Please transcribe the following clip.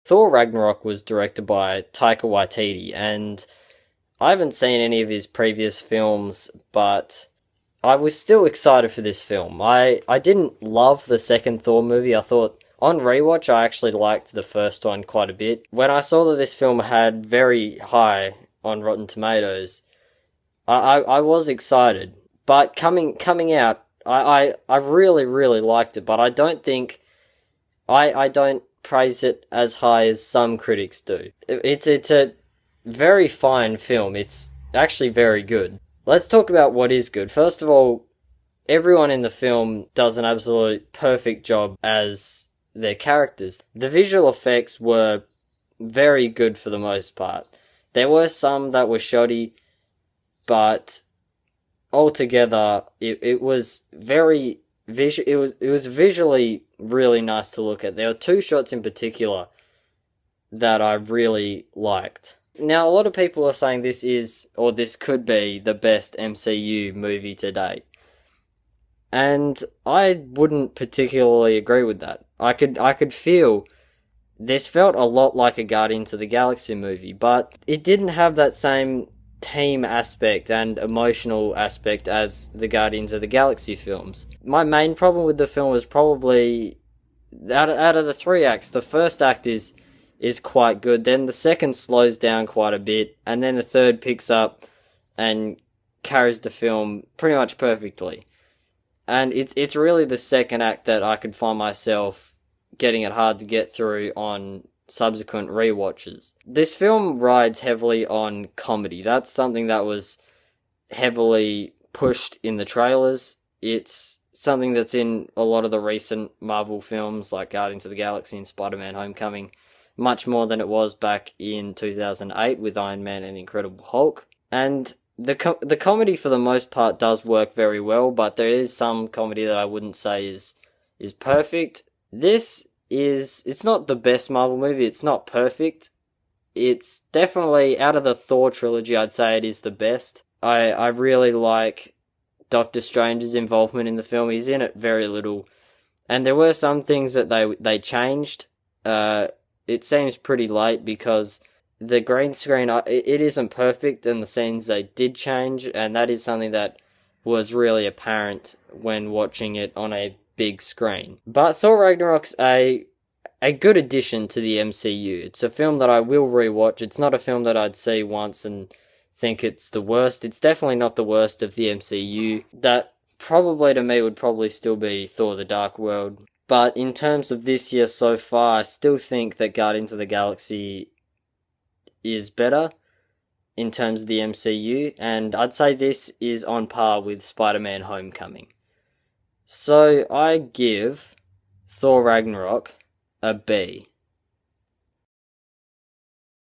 Thor Ragnarok was directed by Taika Waititi, and I haven't seen any of his previous films, but I was still excited for this film. I didn't love the second Thor movie. I thought on rewatch I actually liked the first one quite a bit. When I saw that this film had very high on Rotten Tomatoes, I was excited. But coming out, I really, really liked it, but I don't think I don't praise it as high as some critics do. It's a very fine film. It's actually very good. Let's talk about what is good. First of all, everyone in the film does an absolute perfect job as their characters. The visual effects were very good for the most part. There were some that were shoddy, but altogether it was very it was visually really nice to look at. There were two shots in particular that I really liked. Now, a lot of people are saying this is, or this could be, the best MCU movie to date. And I wouldn't particularly agree with that. I could feel this felt a lot like a Guardians of the Galaxy movie, but it didn't have that same team aspect and emotional aspect as the Guardians of the Galaxy films. My main problem with the film was probably out of the three acts, the first act is quite good. Then the second slows down quite a bit, and then the third picks up and carries the film pretty much perfectly. And it's really the second act that I could find myself getting it hard to get through on subsequent rewatches. This film rides heavily on comedy. That's something that was heavily pushed in the trailers. It's something that's in a lot of the recent Marvel films like Guardians of the Galaxy and Spider-Man Homecoming, much more than it was back in 2008 with Iron Man and Incredible Hulk. And the comedy for the most part does work very well, but there is some comedy that I wouldn't say is perfect. It's not the best Marvel movie, it's not perfect. It's definitely, out of the Thor trilogy, I'd say it is the best. I really like Doctor Strange's involvement in the film. He's in it very little. And there were some things that they changed. It seems pretty late because the green screen, it isn't perfect, and the scenes they did change, and that is something that was really apparent when watching it on a big screen. But Thor Ragnarok's a good addition to the MCU. It's a film that I will rewatch. It's not a film that I'd see once and think it's the worst. It's definitely not the worst of the MCU. That probably to me would probably still be Thor the Dark World. But in terms of this year so far, I still think that Guardians of the Galaxy is better in terms of the MCU, and I'd say this is on par with Spider-Man Homecoming. So I give Thor Ragnarok a B.